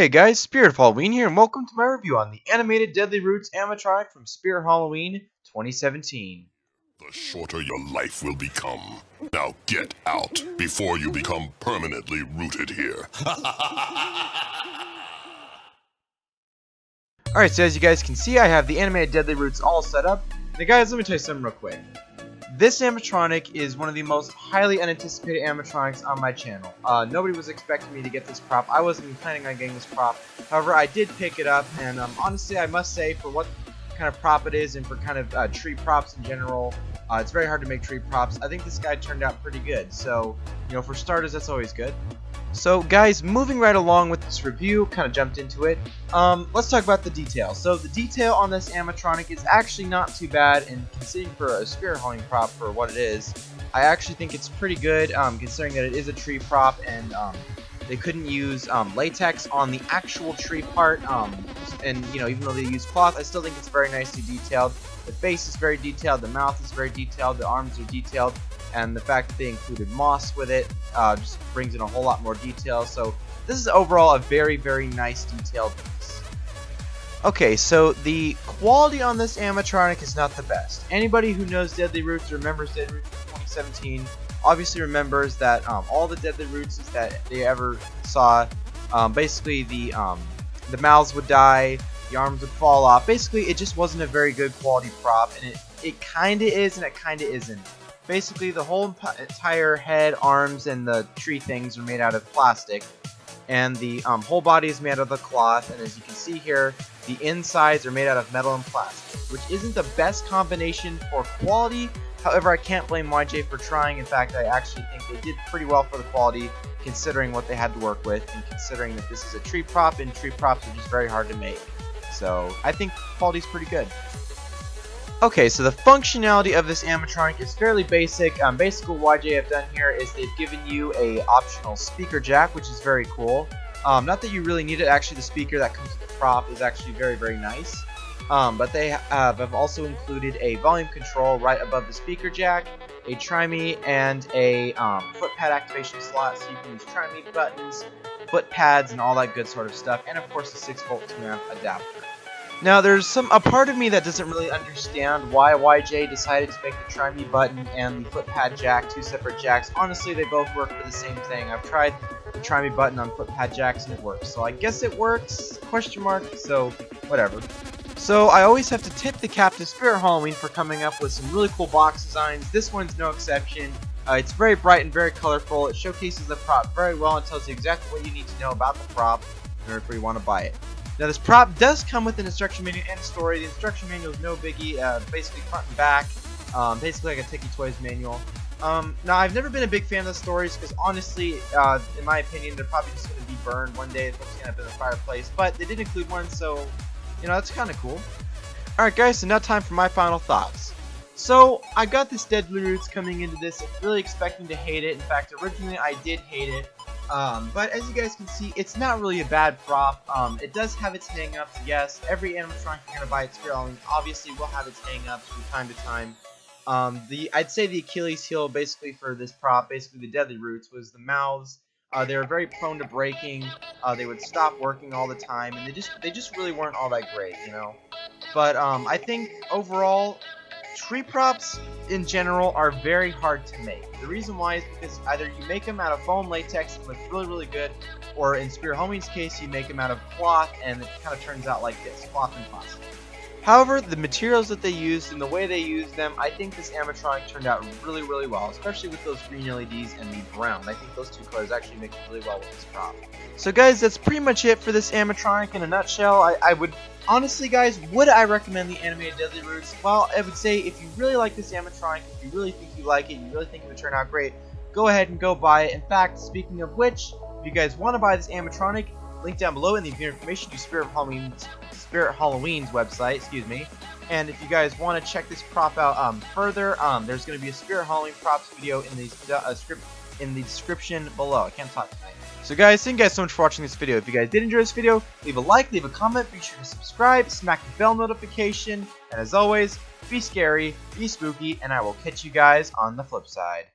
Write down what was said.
Hey guys, Spirit of Halloween here, and welcome to my review on the animated Deadly Roots animatronic from Spirit Halloween 2017. The shorter your life will become. Now get out before you become permanently rooted here. Alright, so as you guys can see, I have the animated Deadly Roots all set up. Now guys, let me tell you something real quick. This animatronic is one of the most highly unanticipated animatronics on my channel. Nobody was expecting me to get this prop. I wasn't even planning on getting this prop. However, I did pick it up, and honestly, I must say, for what kind of prop it is and for kind of tree props in general, it's very hard to make tree props. I think this guy turned out pretty good. So, you know, for starters, that's always good. So guys, moving right along with this review, kind of jumped into it, let's talk about the detail. So the detail on this animatronic is actually not too bad, and considering for a Spirit Halloween prop for what it is, I actually think it's pretty good, considering that it is a tree prop, and they couldn't use latex on the actual tree part, and you know, even though they use cloth, I still think it's very nicely detailed. The face is very detailed, the mouth is very detailed, the arms are detailed, and the fact that they included moss with it just brings in a whole lot more detail. So this is overall a very, very nice detailed piece. Okay, so the quality on this animatronic is not the best. Anybody who knows Deadly Roots or remembers Deadly Roots from 2017 obviously remembers that all the Deadly Roots that they ever saw, basically the mouths would die, the arms would fall off. Basically, it just wasn't a very good quality prop, and it kind of is and it kind of isn't. Basically, the whole entire head, arms, and the tree things are made out of plastic, and the whole body is made out of the cloth, and as you can see here, the insides are made out of metal and plastic, which isn't the best combination for quality. However, I can't blame YJ for trying. In fact, I actually think they did pretty well for the quality, considering what they had to work with, and considering that this is a tree prop, and tree props are just very hard to make. So, I think quality's pretty good. Okay, so the functionality of this animatronic is fairly basic. Basically what YJ have done here is they've given you a optional speaker jack, which is very cool. Not that you really need it, actually the speaker that comes with the prop is actually very, very nice. But they have also included a volume control right above the speaker jack, a Try-Me, and a foot pad activation slot, so you can use Try-Me buttons, foot pads, and all that good sort of stuff, and of course the 6-volt 2-amp adapter. Now, there's a part of me that doesn't really understand why YJ decided to make the Try-Me button and the foot pad jack two separate jacks. Honestly, they both work for the same thing. I've tried the Try-Me button on foot pad jacks and it works. So I guess it works, question mark, so whatever. So I always have to tip the cap to Spirit Halloween for coming up with some really cool box designs. This one's no exception. It's very bright and very colorful. It showcases the prop very well and tells you exactly what you need to know about the prop in order for you want to buy it. Now this prop does come with an instruction manual and story. The instruction manual is no biggie, basically front and back, basically like a Tiki Toys manual. Now I've never been a big fan of the stories because honestly, in my opinion, they're probably just going to be burned one day. They're probably going to end up in the fireplace, but they did include one, so you know, that's kind of cool. Alright guys, so now time for my final thoughts. So I got this Deadly Roots coming into this really expecting to hate it. In fact, originally I did hate it. But as you guys can see, it's not really a bad prop. It does have its hang-ups, yes. Every animatronic you're going to buy at Spirit Halloween obviously will have its hang-ups from time to time. I'd say the Achilles heel basically for this prop, basically the Deadly Roots, was the mouths. They were very prone to breaking. They would stop working all the time, and they just really weren't all that great, you know. But I think overall, tree props in general are very hard to make. The reason why is because either you make them out of foam latex and it looks really, really good, or in Spirit Halloween's case, you make them out of cloth and it kind of turns out like this, cloth and plastic. However, the materials that they used and the way they used them, I think this animatronic turned out really, really well, especially with those green LEDs and the brown. I think those two colors actually make it really well with this prop. So guys, that's pretty much it for this animatronic in a nutshell. I would honestly, guys, would I recommend the animated Deadly Roots? Well, I would say if you really like this animatronic, if you really think you like it, you really think it would turn out great, go ahead and go buy it. In fact, speaking of which, if you guys want to buy this animatronic, link down below in the information to Spirit Halloween's website, excuse me. And if you guys want to check this prop out further, there's going to be a Spirit Halloween props video in the description below. I can't talk tonight. So guys, thank you guys so much for watching this video. If you guys did enjoy this video, leave a like, leave a comment, be sure to subscribe, smack the bell notification, and as always, be scary, be spooky, and I will catch you guys on the flip side.